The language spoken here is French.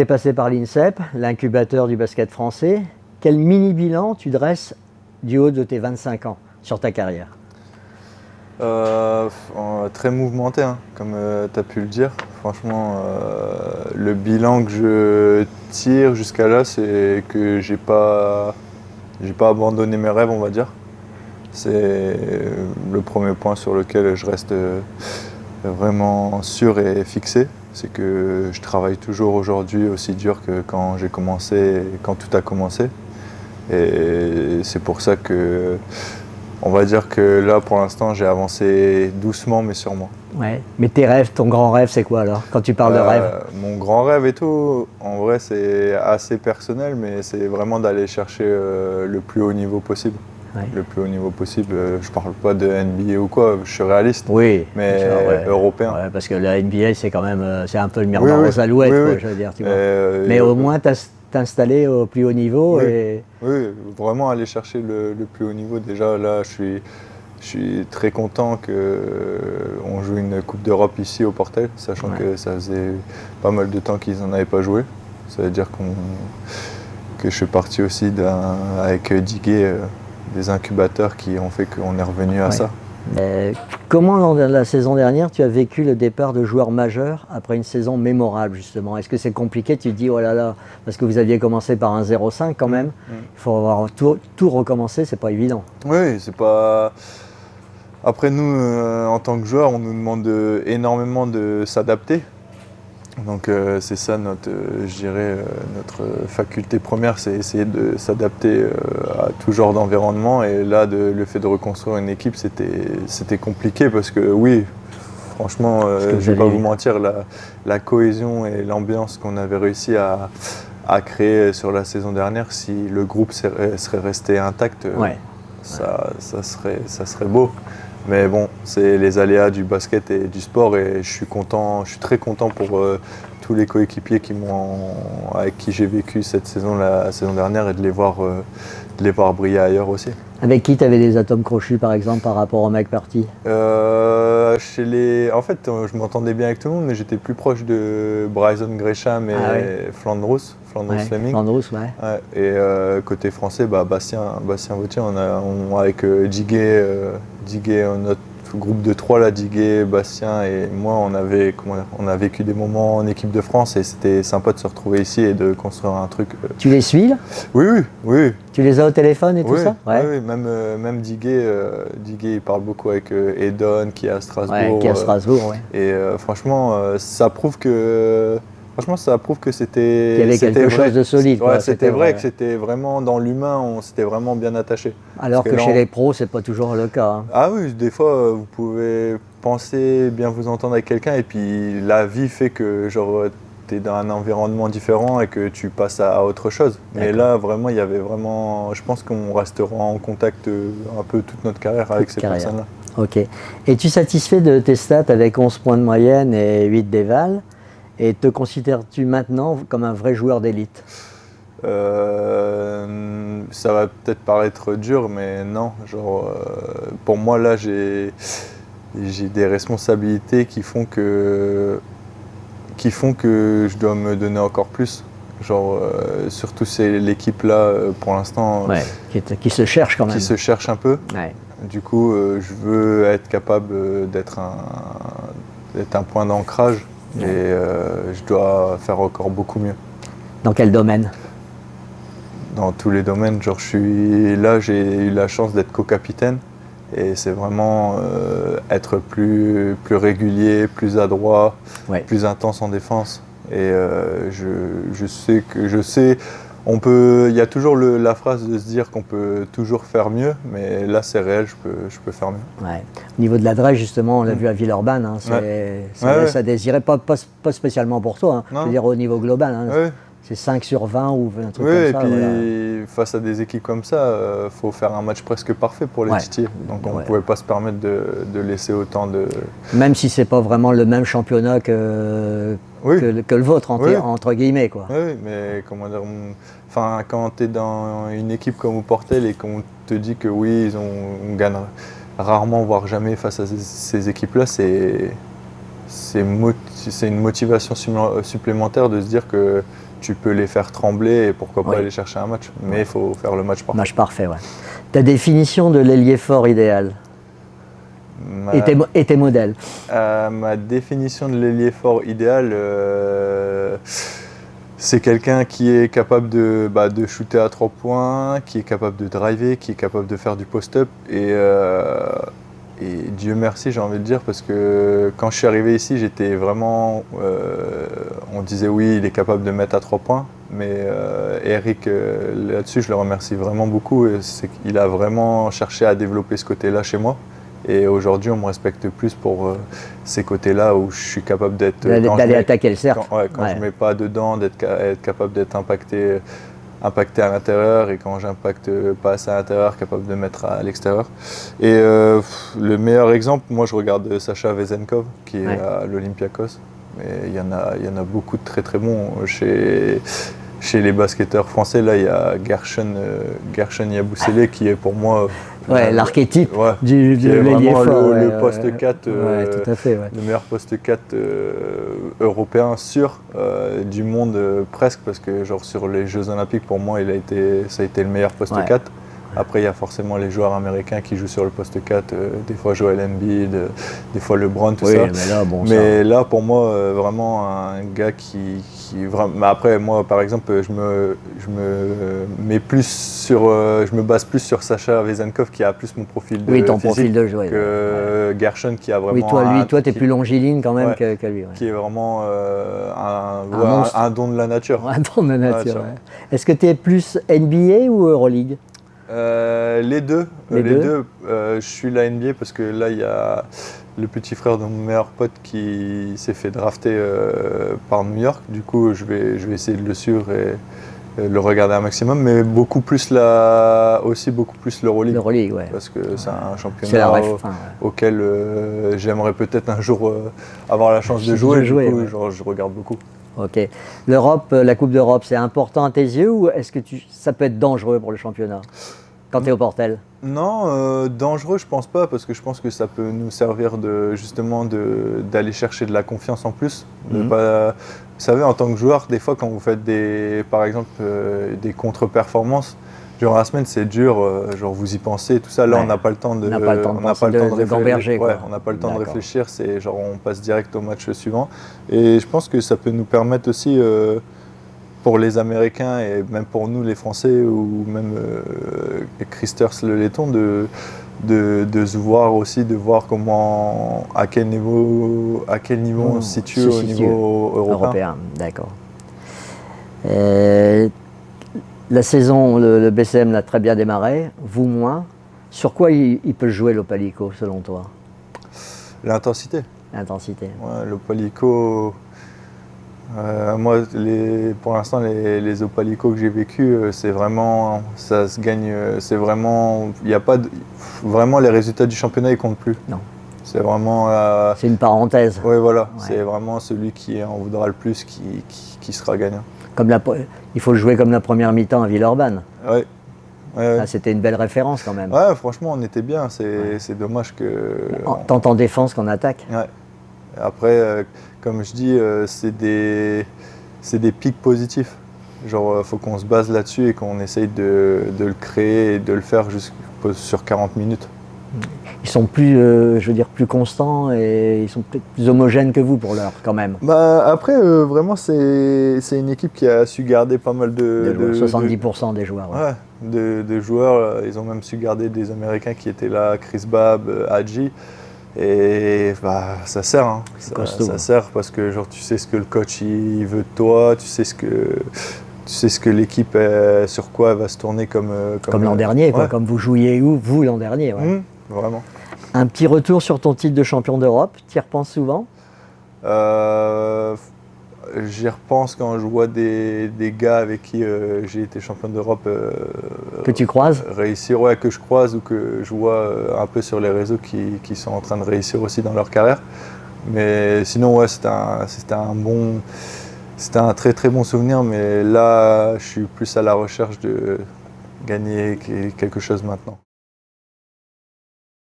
tu es passé par l'INSEP, l'incubateur du basket français. Quel mini-bilan tu dresses du haut de tes 25 ans sur ta carrière? Très mouvementé, hein, comme tu as pu le dire. Franchement, le bilan que je tire jusqu'à là, c'est que j'ai pas abandonné mes rêves, on va dire. C'est le premier point sur lequel je reste vraiment sûr et fixé. C'est que je travaille toujours aujourd'hui aussi dur que quand j'ai commencé, quand tout a commencé. Et c'est pour ça que, on va dire que là, pour l'instant, j'ai avancé doucement mais sûrement. Ouais. Mais tes rêves, ton grand rêve, c'est quoi alors, quand tu parles de rêve? Mon grand rêve et tout, en vrai, c'est assez personnel, mais c'est vraiment d'aller chercher le plus haut niveau possible. Ouais. Le plus haut niveau possible. Je parle pas de NBA ou quoi, je suis réaliste. Oui, mais sûr, ouais. européen. Ouais, parce que la NBA, c'est quand même, c'est un peu le miroir aux alouettes, oui, quoi, oui. je veux dire. Tu vois. Mais au moins, t'installer au plus haut niveau. Oui, et... oui, vraiment aller chercher le plus haut niveau. Déjà, là, je suis très content qu'on joue une Coupe d'Europe ici au Portel, sachant que ça faisait pas mal de temps qu'ils n'en avaient pas joué. Ça veut dire que je suis parti aussi avec Diguet, des incubateurs qui ont fait qu'on est revenu à ça. Comment, dans la saison dernière, tu as vécu le départ de joueurs majeurs après une saison mémorable, justement? Est-ce que c'est compliqué? Tu te dis, oh là là, parce que vous aviez commencé par un 0,5 quand même. Il faut avoir tout recommencer, c'est pas évident. Oui, c'est pas... Après, nous, en tant que joueurs, on nous demande énormément de s'adapter. Donc c'est ça je dirais, notre faculté première, c'est essayer de s'adapter à tout genre d'environnement. Et là, le fait de reconstruire une équipe, c'était compliqué parce que oui, franchement, je ne vais pas vous mentir, la cohésion et l'ambiance qu'on avait réussi à créer sur la saison dernière, si le groupe serait resté intact, ça serait beau. Mais bon, c'est les aléas du basket et du sport et je suis très content pour tous les coéquipiers avec qui j'ai vécu la saison dernière et de les voir briller ailleurs aussi. Avec qui tu avais des atomes crochus par exemple par rapport aux mecs partis? En fait, je m'entendais bien avec tout le monde, mais j'étais plus proche de Bryson Gresham et Flandros Fleming. Flandros, ouais. Et côté français, Bastien Vautier, avec Diguet, notre groupe de 3 là, Diguet, Bastien et moi, on a vécu des moments en équipe de France et c'était sympa de se retrouver ici et de construire un truc. Tu les suis là? Oui. Tu les as au téléphone et tout ça? Oui, même Diguet, il parle beaucoup avec Edon qui est à Strasbourg. Et franchement, ça prouve que c'était... Il y avait quelque chose de solide. C'était vrai que c'était vraiment dans l'humain, on s'était vraiment bien attaché. Alors que chez les pros, c'est pas toujours le cas. Hein. Ah oui, des fois, vous pouvez penser bien vous entendre avec quelqu'un et puis la vie fait que tu es dans un environnement différent et que tu passes à autre chose. Mais là, vraiment, je pense qu'on restera en contact un peu toute notre carrière avec ces personnes-là. Ok. Es-tu satisfait de tes stats avec 11 points de moyenne et 8 d'éval? Et te considères-tu maintenant comme un vrai joueur d'élite? Ça va peut-être paraître dur, mais non. Pour moi, là, j'ai des responsabilités qui font que je dois me donner encore plus. Surtout c'est l'équipe là, pour l'instant, qui se cherche quand même. Qui se cherche un peu. Ouais. Du coup, je veux être capable d'être un point d'ancrage. Et je dois faire encore beaucoup mieux. Dans quel domaine? Dans tous les domaines. J'ai eu la chance d'être co-capitaine et c'est vraiment être plus régulier, plus adroit, plus intense en défense. Et je sais, il y a toujours la phrase de se dire qu'on peut toujours faire mieux, mais là c'est réel, je peux faire mieux. Ouais. Au niveau de l'adresse, justement, on l'a vu à Villeurbanne, hein, ça laisse à désirer, pas spécialement pour toi, hein, je veux dire au niveau global. Hein, c'est 5 sur 20 ou un truc comme ça. Et puis face à des équipes comme ça, faut faire un match presque parfait pour les titiller. Donc on ne pouvait pas se permettre de laisser autant de... Même si c'est pas vraiment le même championnat que le vôtre, entre guillemets. Quoi. Oui, mais comment dire, quand tu es dans une équipe comme au Portel et qu'on te dit que oui, on gagne rarement, voire jamais face à ces équipes-là, c'est une motivation supplémentaire de se dire que tu peux les faire trembler et pourquoi pas Oui. aller chercher un match. Mais il faut faire le match parfait. Match parfait, ouais. Ta définition de l'ailier fort idéal et tes modèles. Ma définition de l'ailier fort idéal, c'est quelqu'un qui est capable de shooter à 3 points, qui est capable de driver, qui est capable de faire du post-up. Et Dieu merci, j'ai envie de dire, parce que quand je suis arrivé ici, j'étais vraiment... on disait oui, il est capable de mettre à 3 points. Mais Eric, là-dessus, je le remercie vraiment beaucoup. Il a vraiment cherché à développer ce côté-là chez moi. Et aujourd'hui, on me respecte plus pour ces côtés-là où je suis capable d'être... D'aller attaquer le cercle. Quand je ne mets pas dedans, être capable d'être impacté à l'intérieur, et quand j'impacte pas assez à l'intérieur, capable de mettre à l'extérieur. Et le meilleur exemple, moi je regarde Sacha Vezenkov qui est à l'Olympiakos. Mais il y en a beaucoup de très très bons chez les basketteurs français. Là, il y a Gershon Yabusele qui est pour moi l'archétype de l'ailier fort. Le poste 4, tout à fait, le meilleur poste 4 européen sûr du monde presque, parce que genre sur les Jeux Olympiques, pour moi, ça a été le meilleur poste 4. Après, il y a forcément les joueurs américains qui jouent sur le poste 4, des fois Joel Embiid, des fois LeBron, tout ça. Mais là, pour moi, vraiment un gars qui vraiment... Après, moi, par exemple, je me base plus sur Sacha Vezenkov qui a plus mon profil de ton physique profil de jeu, que Gershon qui a vraiment... Oui, toi, tu es plus longiligne quand même que lui. Qui est vraiment un don de la nature. Un don de la nature, Est-ce que tu es plus NBA ou Euroleague ? Les deux. Je suis la NBA parce que là, il y a le petit frère de mon meilleur pote qui s'est fait drafter par New York. Du coup, je vais essayer de le suivre et le regarder un maximum, mais beaucoup plus l'Euroleague. L'Euroleague, parce que c'est un championnat auquel j'aimerais peut-être un jour avoir la chance de jouer. Du coup, je regarde beaucoup. Ok. L'Europe, la Coupe d'Europe, c'est important à tes yeux ou est-ce que ça peut être dangereux pour le championnat quand tu es au Portel ? Non, dangereux, je pense pas, parce que je pense que ça peut nous servir d'aller chercher de la confiance en plus. Vous savez, en tant que joueur, des fois, quand vous faites par exemple des contre-performances, genre la semaine c'est dur, genre vous y pensez, tout ça. Là, on n'a pas le temps de gamberger. On n'a pas le temps de réfléchir. C'est genre on passe direct au match suivant. Et je pense que ça peut nous permettre aussi, pour les Américains et même pour nous les Français ou même Christers le Letton, de se voir aussi, de voir à quel niveau on se situe au niveau européen. D'accord. La saison, le BCM l'a très bien démarré, vous moins. Sur quoi il peut jouer l'Opalico selon toi ? L'intensité. Ouais, l'Opalico, moi pour l'instant les Opalico que j'ai vécu, c'est vraiment, ça se gagne, c'est vraiment, il n'y a pas vraiment les résultats du championnat ils comptent plus. Non. C'est vraiment... c'est une parenthèse. Oui, voilà, c'est vraiment celui qui en voudra le plus qui sera gagnant. Il faut le jouer comme la première mi-temps à Villeurbanne. Oui. C'était une belle référence quand même. Ouais, franchement, on était bien. C'est dommage que... Tant en défense qu'en attaque. Ouais. Après, comme je dis, c'est des pics positifs. Genre, faut qu'on se base là-dessus et qu'on essaye de le créer et de le faire sur 40 minutes. Ils sont plus, plus constants et ils sont peut-être plus homogènes que vous pour l'heure quand même. Après, vraiment, c'est une équipe qui a su garder pas mal de 70% des joueurs. Ouais, de joueurs. Ils ont même su garder des Américains qui étaient là, Chris Babb, Hadji. Et ça sert, hein. Ça sert parce que genre, tu sais ce que le coach il veut de toi, tu sais ce que l'équipe, sur quoi elle va se tourner comme l'an dernier, comme vous jouiez vous l'an dernier. Vraiment. Un petit retour sur ton titre de champion d'Europe, tu y repenses souvent ? J'y repense quand je vois des gars avec qui j'ai été champion d'Europe que tu croises réussir, que je croise ou que je vois un peu sur les réseaux qui sont en train de réussir aussi dans leur carrière. Mais sinon, c'était un très très bon souvenir, mais là je suis plus à la recherche de gagner quelque chose maintenant.